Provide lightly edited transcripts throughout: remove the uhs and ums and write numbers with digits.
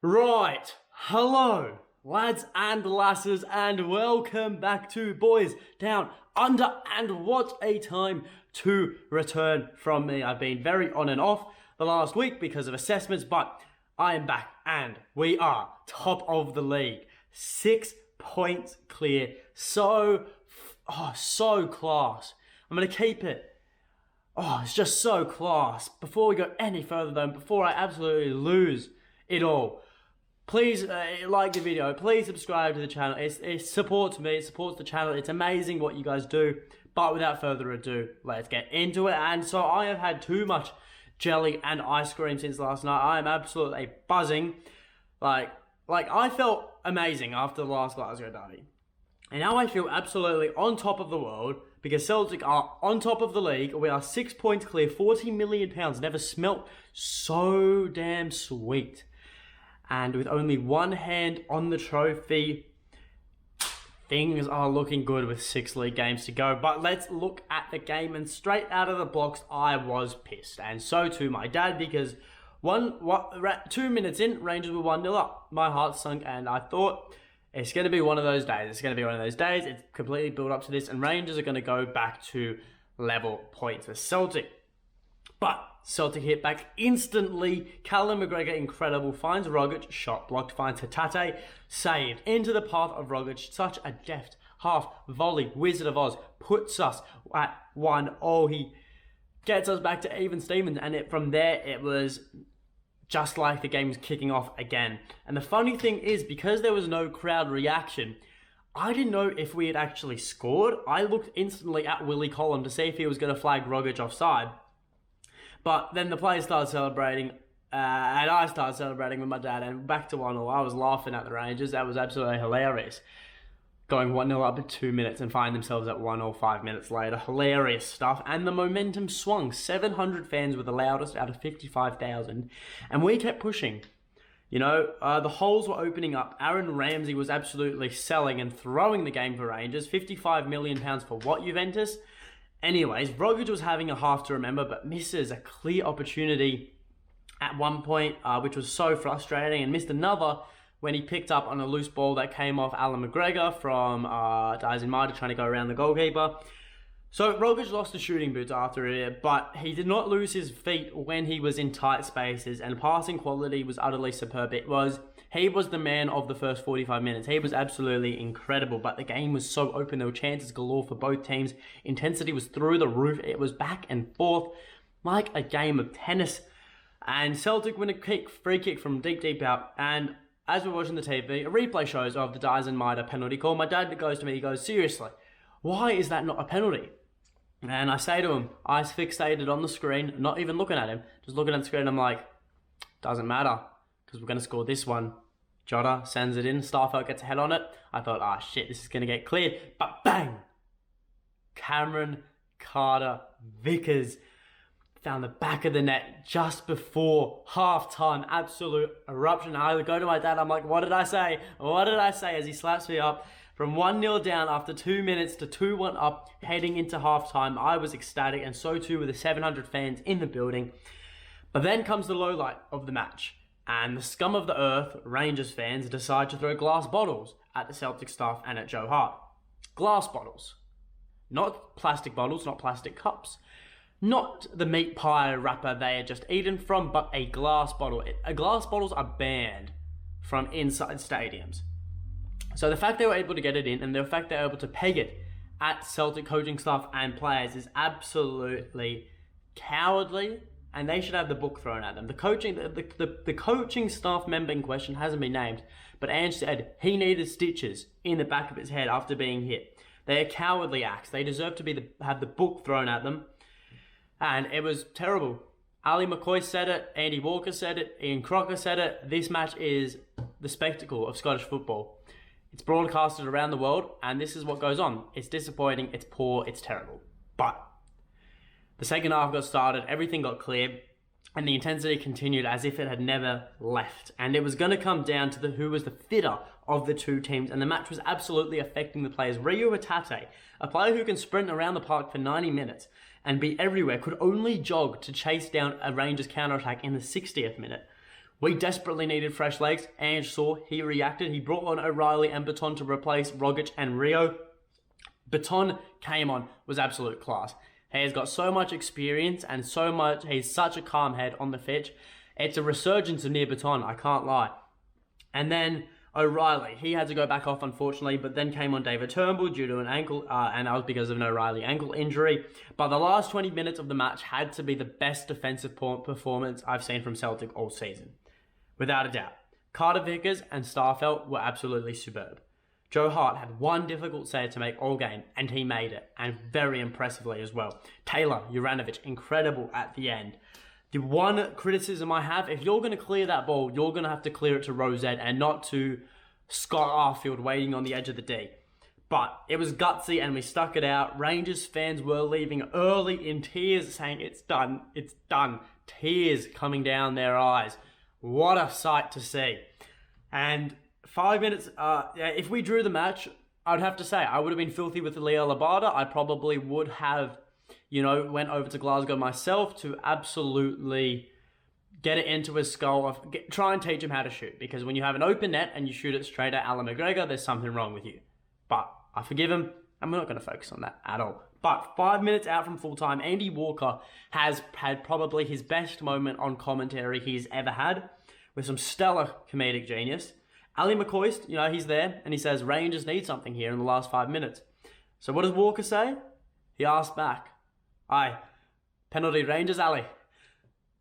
Right, hello, lads and lasses, and welcome back to Boys Down Under. And what a time to return from me. I've been very on and off the last week because of assessments, but I am back and we are top of the league. 6 points clear. So class. I'm going to keep it. It's just so class. Before we go any further though, before I absolutely lose it all, please like the video, please subscribe to the channel. It supports me, it supports the channel. It's amazing what you guys do. But without further ado, let's get into it. And so I have had too much jelly and ice cream since last night. I am absolutely buzzing. Like I felt amazing after the last Glasgow derby. And now I feel absolutely on top of the world because Celtic are on top of the league. We are 6 points clear, £40 million. Never smelt so damn sweet. And with only one hand on the trophy, things are looking good with 6 league games to go. But let's look at the game, and straight out of the blocks, I was pissed. And so too my dad, because 2 minutes in, Rangers were 1-0 up. My heart sunk, and I thought, it's going to be one of those days. It's completely built up to this, and Rangers are going to go back to level points with Celtic. But Celtic hit back instantly. Callum McGregor, incredible, finds Rogic, shot blocked, finds Hatate, saved into the path of Rogic. Such a deft half volley. Wizard of Oz puts us at 1-0. He gets us back to even Stevens, and from there it was just like the game's kicking off again. And the funny thing is, because there was no crowd reaction, I didn't know if we had actually scored. I looked instantly at Willie Collum to see if he was going to flag Rogic offside. But then the players started celebrating, and I started celebrating with my dad, and back to 1-0. I was laughing at the Rangers. That was absolutely hilarious. Going 1-0 up in 2 minutes and find themselves at 1-0 5 minutes later. Hilarious stuff. And the momentum swung. 700 fans were the loudest out of 55,000. And we kept pushing. You know, the holes were opening up. Aaron Ramsey was absolutely selling and throwing the game for Rangers. £55 million for what, Juventus? Anyways, Rogic was having a half to remember, but misses a clear opportunity at one point, which was so frustrating, and missed another when he picked up on a loose ball that came off Alan McGregor from Dyson Maida trying to go around the goalkeeper. So Rogic lost the shooting boots after it, but he did not lose his feet when he was in tight spaces, and passing quality was utterly superb. He was the man of the first 45 minutes. He was absolutely incredible, but the game was so open. There were chances galore for both teams. Intensity was through the roof. It was back and forth like a game of tennis. And Celtic win a free kick from deep out. And as we're watching the TV, a replay shows of the Dyson Maida penalty call. My dad goes to me, he goes, seriously, why is that not a penalty? And I say to him, eyes fixated on the screen, not even looking at him, just looking at the screen. I'm like, doesn't matter, because we're going to score this one. Jota sends it in, Starfelt gets a head on it. I thought, shit, this is going to get cleared. But bang! Cameron Carter-Vickers found the back of the net just before half-time. Absolute eruption. I go to my dad, I'm like, what did I say? What did I say? As he slaps me up. From 1-0 down after 2 minutes to 2-1 up, heading into halftime, I was ecstatic, and so too were the 700 fans in the building. But then comes the low light of the match, and the scum of the earth, Rangers fans, decide to throw glass bottles at the Celtic staff and at Joe Hart. Glass bottles. Not plastic bottles, not plastic cups. Not the meat pie wrapper they had just eaten from, but a glass bottle. Glass bottles are banned from inside stadiums. So the fact they were able to get it in, and the fact they were able to peg it at Celtic coaching staff and players, is absolutely cowardly, and they should have the book thrown at them. The coaching staff member in question hasn't been named, but Ange said he needed stitches in the back of his head after being hit. They are cowardly acts. They deserve to have the book thrown at them, and it was terrible. Ali McCoy said it, Andy Walker said it, Ian Crocker said it. This match is the spectacle of Scottish football. It's broadcasted around the world, and this is what goes on. It's disappointing, it's poor, it's terrible. But the second half got started, everything got clear, and the intensity continued as if it had never left. And it was going to come down to who was the fitter of the two teams, and the match was absolutely affecting the players. Ryu Hatate, a player who can sprint around the park for 90 minutes and be everywhere, could only jog to chase down a Rangers counter-attack in the 60th minute. We desperately needed fresh legs. Ange saw, he reacted. He brought on O'Reilly and Baton to replace Rogic and Rio. Baton came on, was absolute class. He has got so much experience and he's such a calm head on the pitch. It's a resurgence of near Baton, I can't lie. And then O'Reilly, he had to go back off unfortunately, but then came on David Turnbull due to an ankle, and that was because of an O'Reilly ankle injury. But the last 20 minutes of the match had to be the best defensive performance I've seen from Celtic all season. Without a doubt. Carter-Vickers and Starfelt were absolutely superb. Joe Hart had one difficult save to make all game, and he made it, and very impressively as well. Taylor, Juranovic, incredible at the end. The one criticism I have, if you're going to clear that ball, you're going to have to clear it to Rosette and not to Scott Arfield waiting on the edge of the D. But it was gutsy and we stuck it out. Rangers fans were leaving early in tears saying, it's done, it's done. Tears coming down their eyes. What a sight to see. And 5 minutes, if we drew the match, I'd have to say, I would have been filthy with Leo Labada. I probably would have, went over to Glasgow myself to absolutely get it into his skull, try and teach him how to shoot. Because when you have an open net and you shoot it straight at Alan McGregor, there's something wrong with you. But I forgive him, and we're not going to focus on that at all. But 5 minutes out from full time, Andy Walker has had probably his best moment on commentary he's ever had, with some stellar comedic genius. Ali McCoist, he's there, and he says, Rangers need something here in the last 5 minutes. So what does Walker say? He asks back, aye, penalty Rangers, Ali.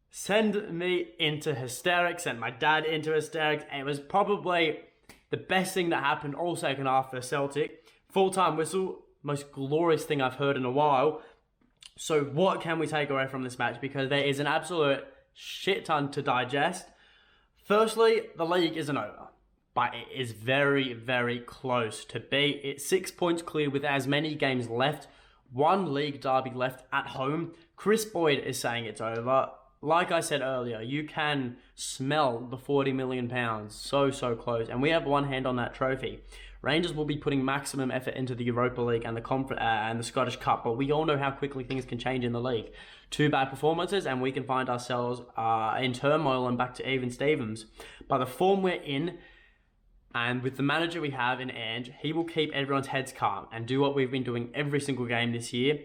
Send me into hysterics, sent my dad into hysterics, and it was probably the best thing that happened all second half for Celtic. Full-time whistle, most glorious thing I've heard in a while. So what can we take away from this match? Because there is an absolute shit ton to digest. Firstly, the league isn't over, but it is very, very close to be. It's 6 points clear with as many games left. One league derby left at home. Chris Boyd is saying it's over. Like I said earlier, you can smell the £40 million. So close. And we have one hand on that trophy. Rangers will be putting maximum effort into the Europa League and the Scottish Cup, but we all know how quickly things can change in the league. 2 bad performances and we can find ourselves in turmoil and back to even Stevens. But the form we're in, and with the manager we have in Ange, he will keep everyone's heads calm and do what we've been doing every single game this year.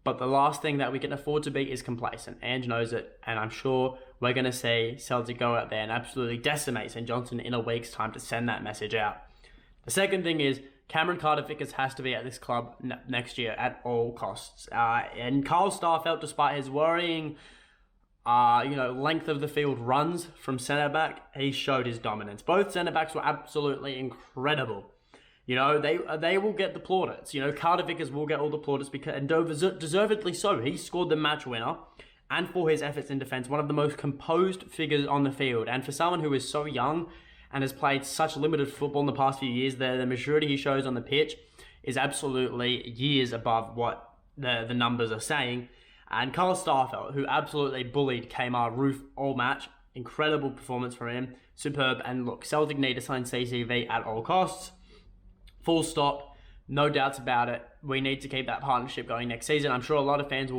But the last thing that we can afford to be is complacent. Ange knows it, and I'm sure we're going to see Celtic go out there and absolutely decimate St Johnstone in a week's time to send that message out. The second thing is Cameron Carter-Vickers has to be at this club next year at all costs. And Carl Starfelt, despite his worrying length of the field runs from centre-back, he showed his dominance. Both centre-backs were absolutely incredible. They will get the plaudits. Carter-Vickers will get all the plaudits, and deservedly so. He scored the match winner, and for his efforts in defence, one of the most composed figures on the field. And for someone who is so young and has played such limited football in the past few years, the maturity he shows on the pitch is absolutely years above what the numbers are saying. And Carl Starfelt, who absolutely bullied Kmar Roof all match, incredible performance from him, superb. And look, Celtic need to sign CCV at all costs. Full stop, no doubts about it. We need to keep that partnership going next season. I'm sure a lot of fans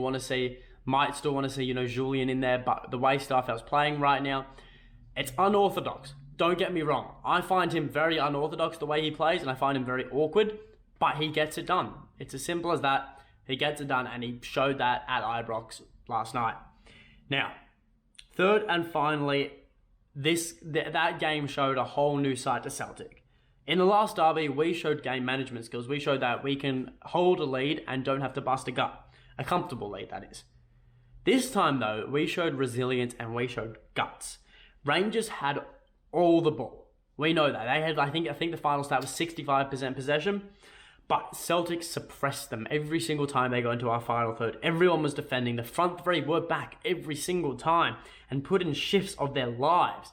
might still want to see, Julian in there, but the way Starfelt's playing right now, it's unorthodox. Don't get me wrong. I find him very unorthodox the way he plays, and I find him very awkward, but he gets it done. It's as simple as that. He gets it done, and he showed that at Ibrox last night. Now, third and finally, that game showed a whole new side to Celtic. In the last derby, we showed game management skills. We showed that we can hold a lead and don't have to bust a gut. A comfortable lead, that is. This time, though, we showed resilience and we showed guts. Rangers had all the ball. We know that. They had, I think the final stat was 65% possession, but Celtic suppressed them every single time they got into our final third. Everyone was defending. The front three were back every single time and put in shifts of their lives.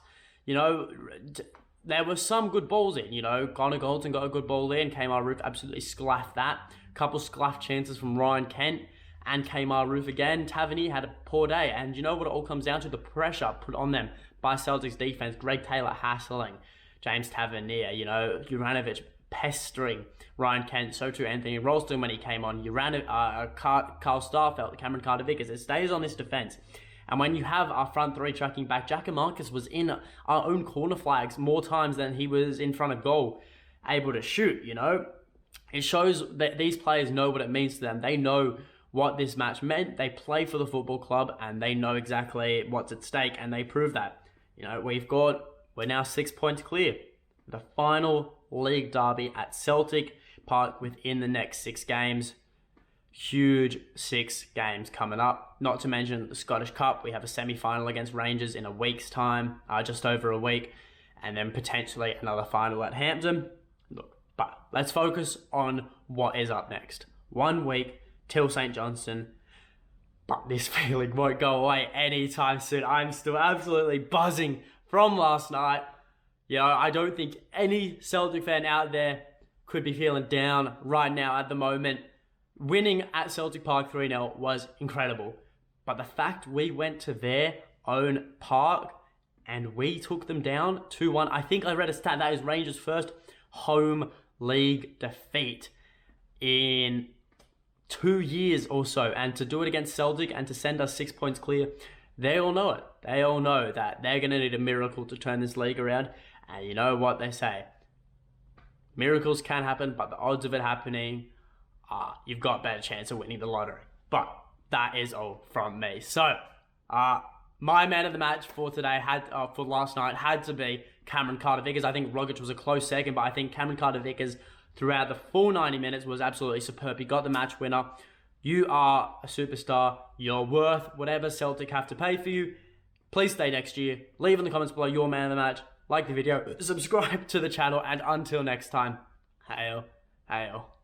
There were some good balls in, Connor Goldson got a good ball in, Kmar Roof absolutely sclaffed that. A couple sclaffed chances from Ryan Kent and Kmar Roof again. Tavernier had a poor day, and you know what it all comes down to? The pressure put on them by Celtic's defense. Greg Taylor hassling James Tavernier, Juranovic pestering Ryan Kent, so too Anthony Ralston when he came on, Carl Starfelt, Cameron Carter-Vickers. It stays on this defense. And when you have our front three tracking back, Giacomakis was in our own corner flags more times than he was in front of goal, able to shoot, you know. It shows that these players know what it means to them. They know what this match meant. They play for the football club and they know exactly what's at stake, and they prove that. You know, we're now 6 points clear. The final league derby at Celtic Park within the next 6 games. Huge 6 games coming up. Not to mention the Scottish Cup. We have a semi-final against Rangers in a week's time, just over a week, and then potentially another final at Hampton. Look, but let's focus on what is up next. 1 week till St. Johnstone, but this feeling won't go away anytime soon. I'm still absolutely buzzing from last night. You know, I don't think any Celtic fan out there could be feeling down right now at the moment. Winning at Celtic Park 3-0 was incredible. But the fact we went to their own park and we took them down 2-1, I think I read a stat that is Rangers' first home league defeat in 2 years or so. And to do it against Celtic and to send us 6 points clear, they all know it. They all know that they're going to need a miracle to turn this league around. And you know what they say. Miracles can happen, but the odds of it happening, you've got a better chance of winning the lottery. But that is all from me. So, my man of the match for today, for last night, had to be Cameron Carter-Vickers. I think Rogic was a close second, but I think Cameron Carter-Vickers, throughout the full 90 minutes, was absolutely superb. He got the match winner. You are a superstar. You're worth whatever Celtic have to pay for you. Please stay next year. Leave in the comments below your man of the match. Like the video, subscribe to the channel, and until next time, hail, hail.